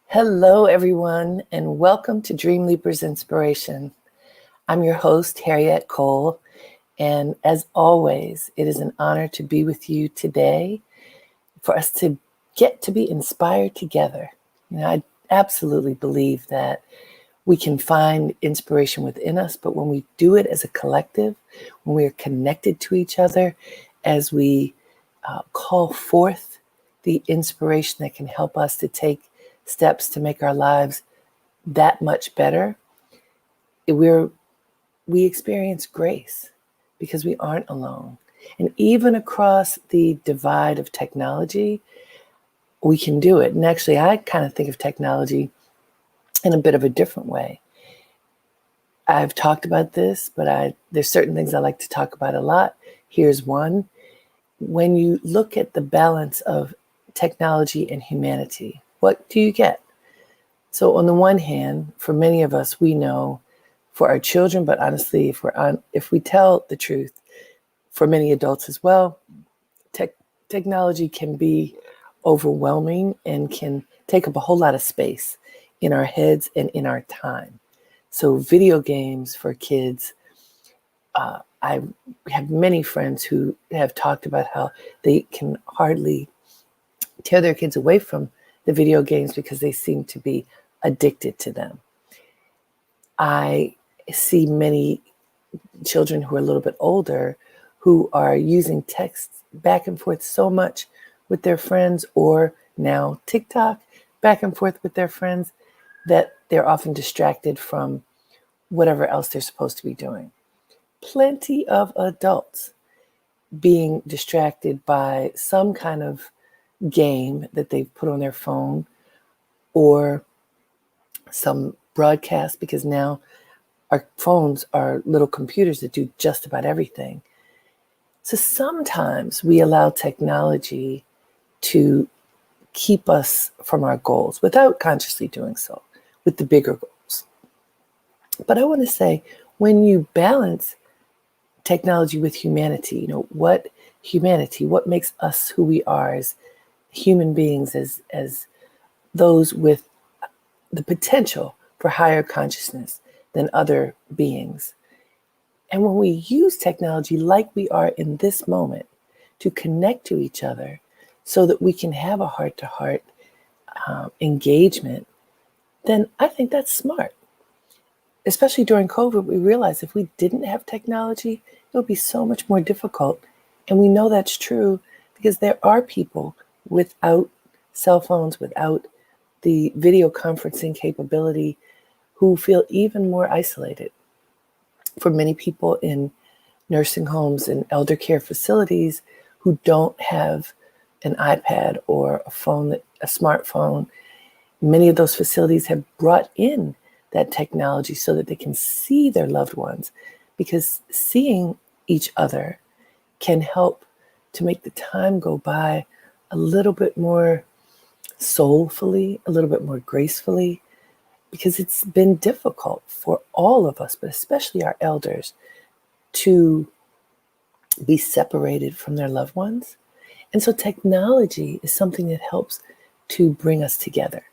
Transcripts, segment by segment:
Hello, everyone, and welcome to Dreamleapers Inspiration. I'm your host, Harriet Cole, and as always, it is an honor to be with you today for us to get to be inspired together. I absolutely believe that we can find inspiration within us, but when we do it as a collective, when we are connected to each other, as we call forth the inspiration that can help us to take steps to make our lives that much better, we experience grace because we aren't alone. And even across the divide of technology, we can do it. And actually, I kind of think of technology in a bit of a different way. I've talked about this, but there's certain things I like to talk about a lot. Here's one. When you look at the balance of technology and humanity, what do you get? So on the one hand, for many of us, we know for our children, but honestly, if we tell the truth, for many adults as well, technology can be overwhelming and can take up a whole lot of space in our heads and in our time. So video games for kids, I have many friends who have talked about how they can hardly tear their kids away from the video games because they seem to be addicted to them. I see many children who are a little bit older who are using text back and forth so much with their friends, or now TikTok back and forth with their friends, that they're often distracted from whatever else they're supposed to be doing. Plenty of adults being distracted by some kind of game that they've put on their phone or some broadcast, because now our phones are little computers that do just about everything. So sometimes we allow technology to keep us from our goals without consciously doing so, with the bigger goals. But I want to say, when you balance technology with humanity, what makes us who we are as human beings, as those with the potential for higher consciousness than other beings. And when we use technology like we are in this moment to connect to each other so that we can have a heart-to-heart engagement, then I think that's smart. Especially during COVID, we realized if we didn't have technology, it would be so much more difficult. And we know that's true because there are people without cell phones, without the video conferencing capability, who feel even more isolated. For many people in nursing homes and elder care facilities who don't have an iPad or a smartphone, many of those facilities have brought in that technology so that they can see their loved ones, because seeing each other can help to make the time go by a little bit more soulfully, a little bit more gracefully, because it's been difficult for all of us, but especially our elders, to be separated from their loved ones. And so technology is something that helps to bring us together.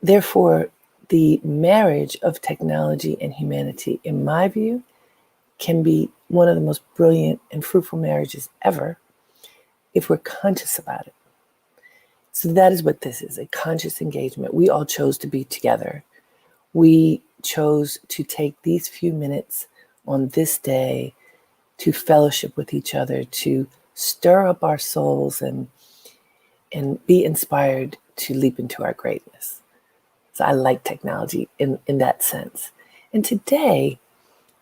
Therefore, the marriage of technology and humanity, in my view, can be one of the most brilliant and fruitful marriages ever if we're conscious about it. So that is what this is, a conscious engagement. We all chose to be together. We chose to take these few minutes on this day to fellowship with each other, to stir up our souls and be inspired to leap into our greatness. So I like technology in that sense. And today,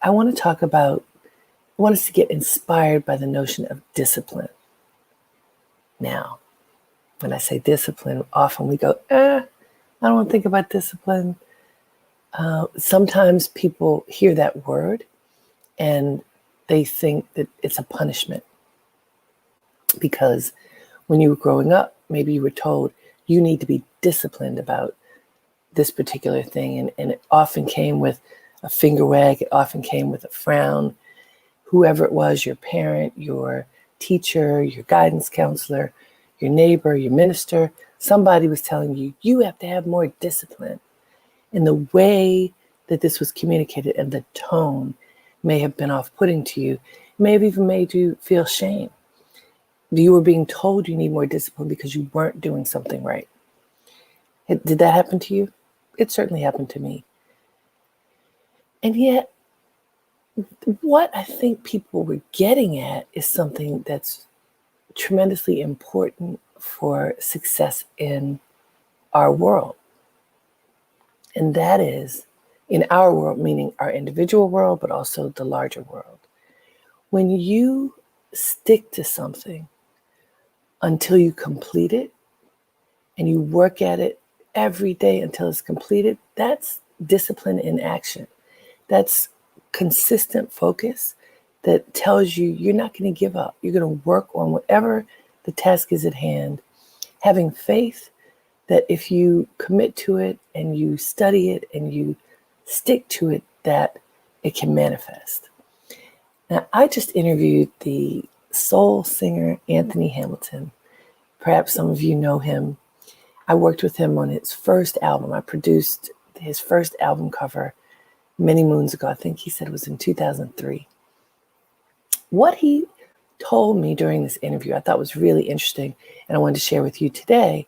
I want us to get inspired by the notion of discipline. Now, when I say discipline, often we go, I don't want to think about discipline. Sometimes people hear that word and they think that it's a punishment, because when you were growing up, maybe you were told you need to be disciplined about this particular thing. And it often came with a finger wag. It often came with a frown. Whoever it was, your parent, your teacher, your guidance counselor, your neighbor, your minister, somebody was telling you, you have to have more discipline. And the way that this was communicated and the tone may have been off-putting to you, may have even made you feel shame. You were being told you need more discipline because you weren't doing something right. Did that happen to you? It certainly happened to me. And yet, what I think people were getting at is something that's tremendously important for success in our world. And that is, in our world, meaning our individual world, but also the larger world. When you stick to something until you complete it, and you work at it every day until it's completed, that's discipline in action. That's consistent focus that tells you you're not going to give up. You're going to work on whatever the task is at hand, having faith that if you commit to it and you study it and you stick to it, that it can manifest. Now, I just interviewed the soul singer Anthony Hamilton. Perhaps some of you know him. I worked with him on his first album. I produced his first album cover many moons ago. I think he said it was in 2003. What he told me during this interview, I thought was really interesting, and I wanted to share with you today.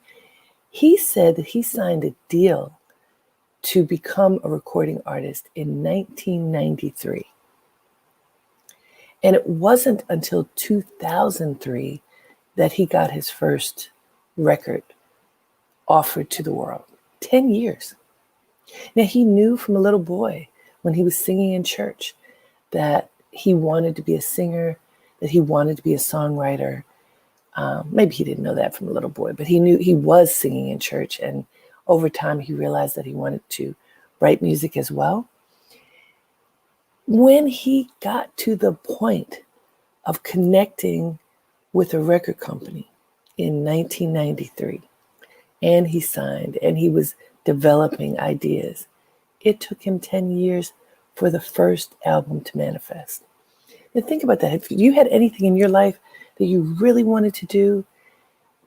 He said that he signed a deal to become a recording artist in 1993. And it wasn't until 2003 that he got his first record offered to the world. 10 years. Now, he knew from a little boy when he was singing in church that he wanted to be a singer, that he wanted to be a songwriter. Maybe he didn't know that from a little boy, but he knew he was singing in church. And over time, he realized that he wanted to write music as well. When he got to the point of connecting with a record company in 1993, and he signed, and he was developing ideas, it took him 10 years for the first album to manifest. And think about that. If you had anything in your life that you really wanted to do,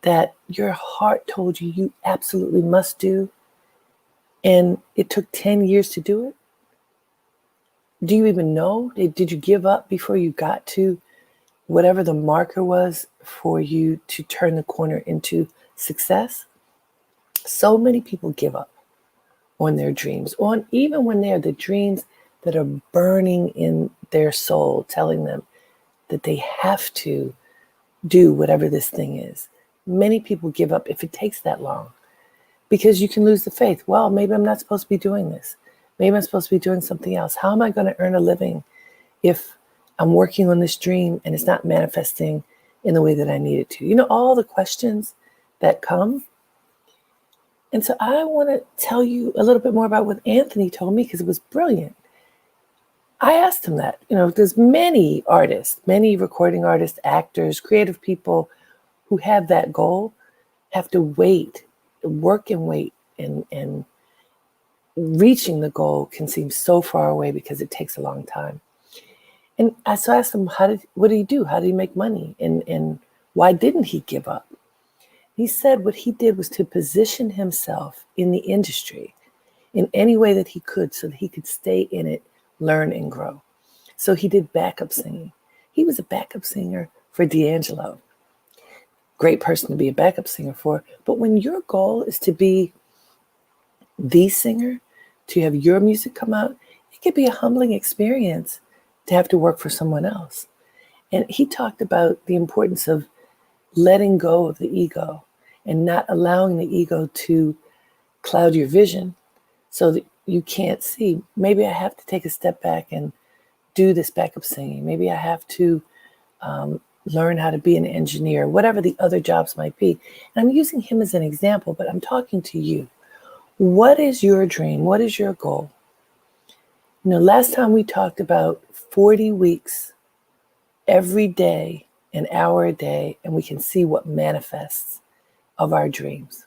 that your heart told you you absolutely must do, and it took 10 years to do it, do you even know? Did you give up before you got to whatever the marker was for you to turn the corner into success? So many people give up on their dreams, on even when they're the dreams that are burning in their soul, telling them that they have to do whatever this thing is. Many people give up if it takes that long, because you can lose the faith. Well, maybe I'm not supposed to be doing this. Maybe I'm supposed to be doing something else. How am I going to earn a living if I'm working on this dream and it's not manifesting in the way that I need it to? You know, all the questions that come. And so I want to tell you a little bit more about what Anthony told me, because it was brilliant. I asked him that. You know, there's many artists, many recording artists, actors, creative people who have that goal, have to wait, work and wait, and reaching the goal can seem so far away because it takes a long time. And so I asked him, what did he do? How did he make money? And why didn't he give up? He said what he did was to position himself in the industry in any way that he could so that he could stay in it, learn and grow. So he did backup singing. He was a backup singer for D'Angelo. Great person to be a backup singer for. But when your goal is to be the singer, to have your music come out, it could be a humbling experience to have to work for someone else. And he talked about the importance of letting go of the ego and not allowing the ego to cloud your vision so that you can't see. Maybe I have to take a step back and do this backup singing. Maybe I have to learn how to be an engineer, whatever the other jobs might be. And I'm using him as an example, but I'm talking to you. What is your dream? What is your goal? You know, last time we talked about 40 weeks, every day, an hour a day, and we can see what manifests of our dreams.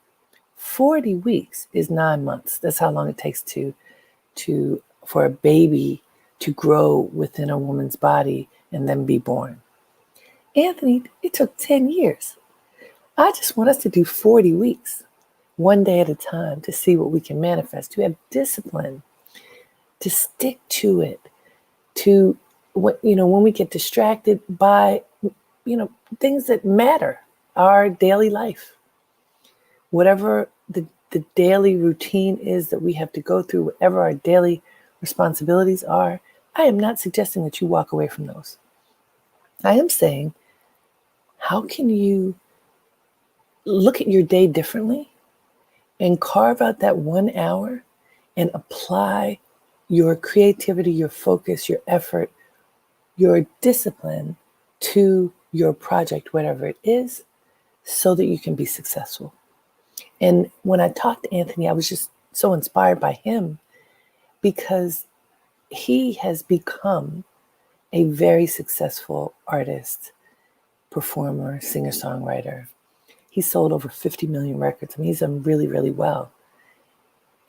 40 weeks is 9 months. That's how long it takes for a baby to grow within a woman's body and then be born. Anthony, it took 10 years. I just want us to do 40 weeks. one day at a time to see what we can manifest, to have discipline, to stick to it, to when we get distracted by things that matter, our daily life, whatever the daily routine is that we have to go through, whatever our daily responsibilities are. I am not suggesting that you walk away from those. I am saying, how can you look at your day differently and carve out that 1 hour and apply your creativity, your focus, your effort, your discipline to your project, whatever it is, so that you can be successful. And when I talked to Anthony, I was just so inspired by him because he has become a very successful artist, performer, singer-songwriter. He sold over 50 million records. I mean, he's done really, really well.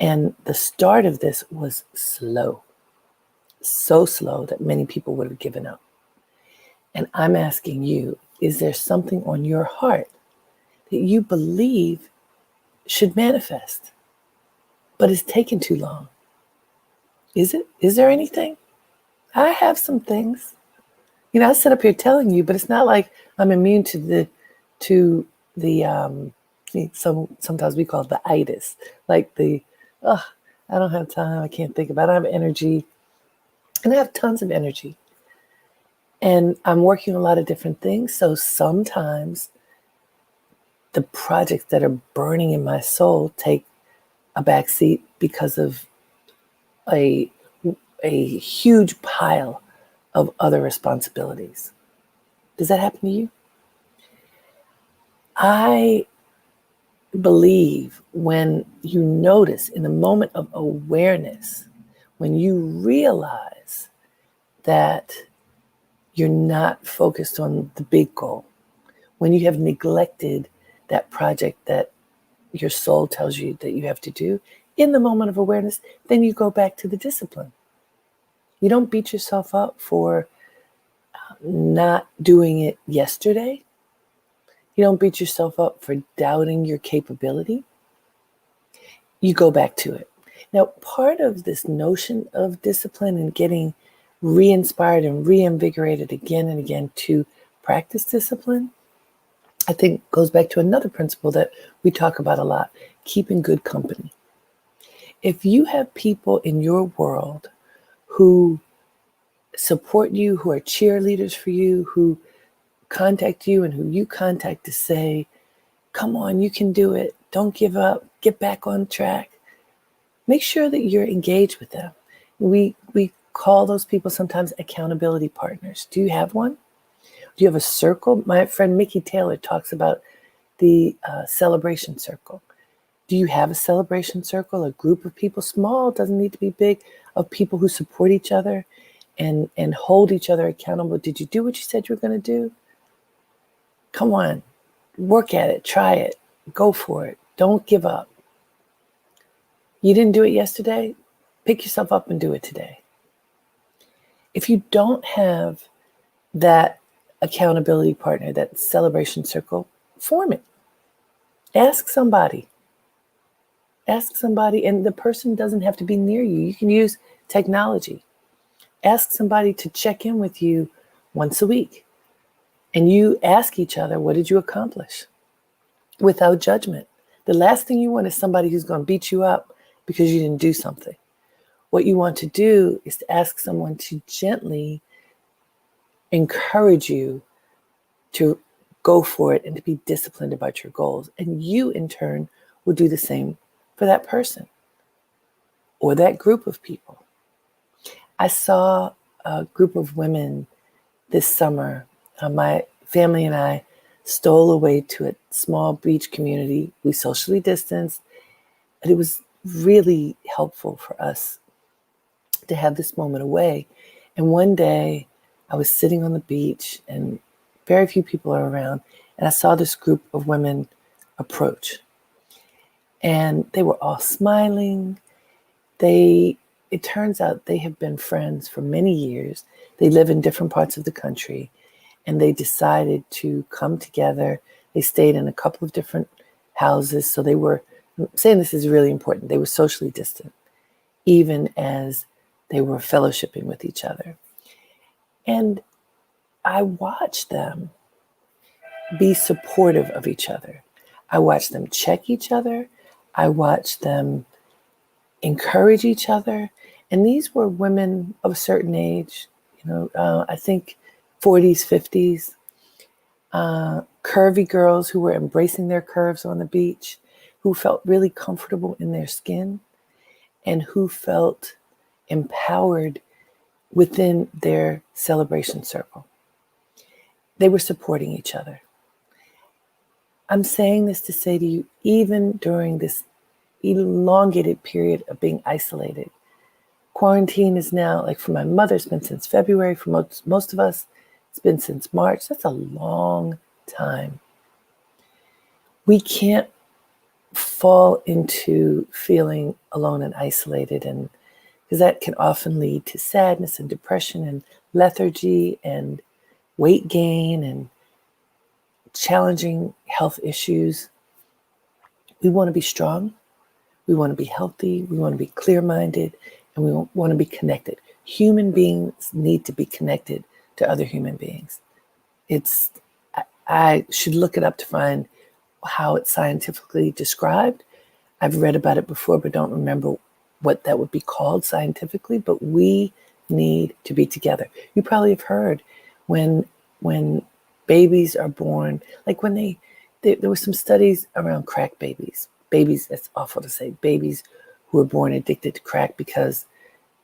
And the start of this was slow, so slow that many people would have given up. And I'm asking you, is there something on your heart that you believe should manifest, but it's taken too long? Is it? Is there anything? I have some things. I sit up here telling you, but it's not like I'm immune to the sometimes we call it the itis, like I don't have time, I can't think about it, I don't have energy, and I have tons of energy. And I'm working on a lot of different things. So sometimes the projects that are burning in my soul take a backseat because of a huge pile of other responsibilities. Does that happen to you? I believe when you notice in the moment of awareness, when you realize that you're not focused on the big goal, when you have neglected that project that your soul tells you that you have to do, in the moment of awareness, then you go back to the discipline. You don't beat yourself up for not doing it yesterday. You don't beat yourself up for doubting your capability. You go back to it. Now, part of this notion of discipline and getting re-inspired and reinvigorated again and again to practice discipline, I think goes back to another principle that we talk about a lot, keeping good company. If you have people in your world who support you, who are cheerleaders for you, who contact you and who you contact to say, come on, you can do it. Don't give up. Get back on track. Make sure that you're engaged with them. We call those people sometimes accountability partners. Do you have one? Do you have a circle? My friend Mickey Taylor talks about the celebration circle. Do you have a celebration circle, a group of people, small, doesn't need to be big, of people who support each other and hold each other accountable? Did you do what you said you were going to do? Come on, work at it, try it, go for it. Don't give up. You didn't do it yesterday? Pick yourself up and do it today. If you don't have that accountability partner, that celebration circle, form it. Ask somebody, and the person doesn't have to be near you. You can use technology. Ask somebody to check in with you once a week. And you ask each other, what did you accomplish? Without judgment. The last thing you want is somebody who's going to beat you up because you didn't do something. What you want to do is to ask someone to gently encourage you to go for it and to be disciplined about your goals. And you, in turn, will do the same for that person or that group of people. I saw a group of women this summer. My family and I stole away to a small beach community. We socially distanced, and it was really helpful for us to have this moment away. And one day I was sitting on the beach and very few people are around, and I saw this group of women approach. And they were all smiling. It turns out they have been friends for many years. They live in different parts of the country, and they decided to come together. They stayed in a couple of different houses, so they were I'm saying this is really important. They were socially distant, even as they were fellowshipping with each other. And I watched them be supportive of each other. I watched them check each other. I watched them encourage each other. And these were women of a certain age, I think 40s, 50s, curvy girls who were embracing their curves on the beach, who felt really comfortable in their skin, and who felt empowered within their celebration circle. They were supporting each other. I'm saying this to say to you, even during this elongated period of being isolated, quarantine is now, like for my mother, it's been since February. For most of us, it's been since March. That's a long time. We can't fall into feeling alone and isolated, and because that can often lead to sadness and depression and lethargy and weight gain and challenging health issues. We want to be strong. We want to be healthy. We want to be clear-minded, and we want to be connected. Human beings need to be connected to other human beings. I should look it up to find how it's scientifically described. I've read about it before, but don't remember what that would be called scientifically. But we need to be together. You probably have heard when babies are born, like when there were some studies around crack babies. Babies, that's awful to say, babies who were born addicted to crack because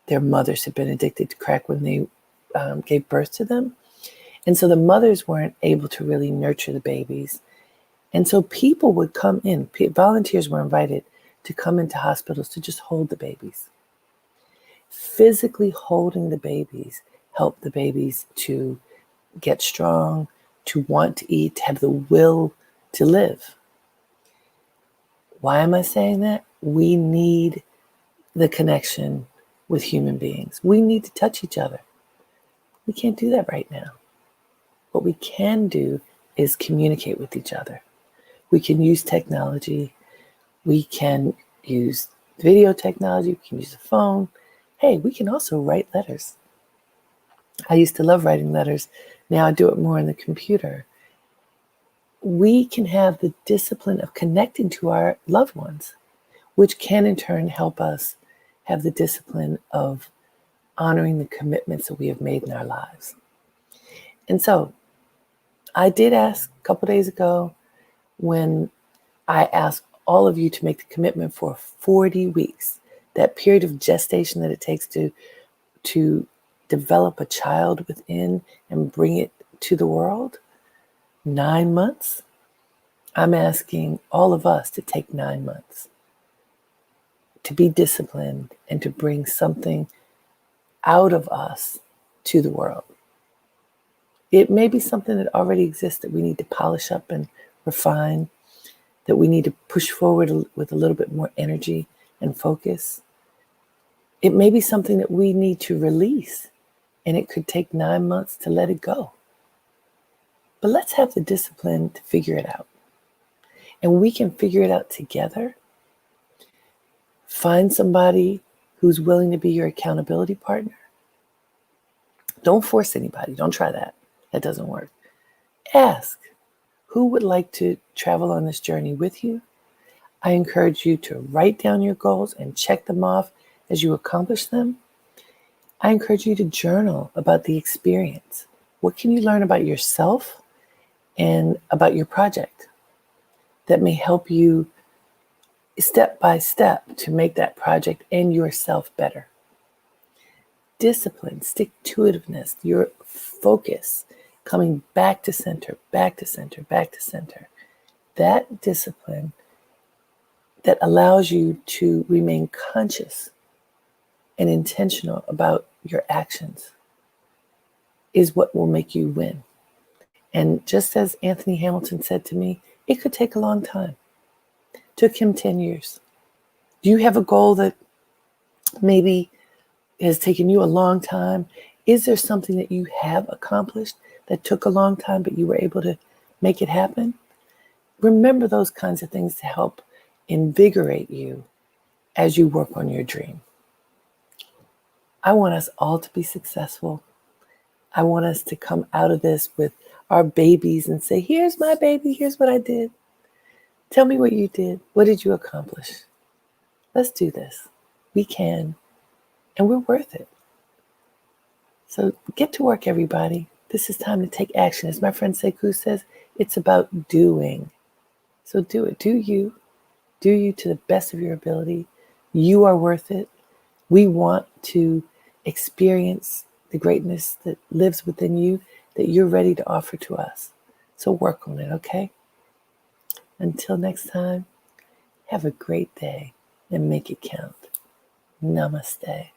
their mothers had been addicted to crack when they gave birth to them. And so the mothers weren't able to really nurture the babies. And so people would come in, volunteers were invited to come into hospitals to just hold the babies. Physically holding the babies helped the babies to get strong, to want to eat, to have the will to live. Why am I saying that? We need the connection with human beings. We need to touch each other. We can't do that right now. What we can do is communicate with each other. We can use technology. We can use video technology. We can use a phone. Hey, we can also write letters. I used to love writing letters. Now I do it more on the computer. We can have the discipline of connecting to our loved ones, which can in turn help us have the discipline of honoring the commitments that we have made in our lives. And so I did ask a couple days ago when I asked all of you to make the commitment for 40 weeks, that period of gestation that it takes to develop a child within and bring it to the world, 9 months. I'm asking all of us to take 9 months to be disciplined and to bring something out of us to the world. It may be something that already exists that we need to polish up and refine, that we need to push forward with a little bit more energy and focus. It may be something that we need to release, and it could take 9 months to let it go. But let's have the discipline to figure it out. And we can figure it out together. Find somebody who's willing to be your accountability partner. Don't force anybody. Don't try that. That doesn't work. Ask, who would like to travel on this journey with you? I encourage you to write down your goals and check them off as you accomplish them. I encourage you to journal about the experience. What can you learn about yourself and about your project that may help you step by step to make that project and yourself better? Discipline, stick-to-itiveness, your focus, coming back to center, back to center, back to center. That discipline that allows you to remain conscious and intentional about your actions is what will make you win. And just as Anthony Hamilton said to me, it could take a long time. It took him 10 years. Do you have a goal that maybe has taken you a long time? Is there something that you have accomplished that took a long time, but you were able to make it happen? Remember those kinds of things to help invigorate you as you work on your dream. I want us all to be successful. I want us to come out of this with our babies and say, here's my baby, here's what I did. Tell me what you did. What did you accomplish? Let's do this. We can, and we're worth it. So get to work, everybody. This is time to take action. As my friend Sekou says, it's about doing. So do it. Do you. Do you to the best of your ability. You are worth it. We want to experience the greatness that lives within you that you're ready to offer to us. So work on it, okay? Until next time, have a great day and make it count. Namaste.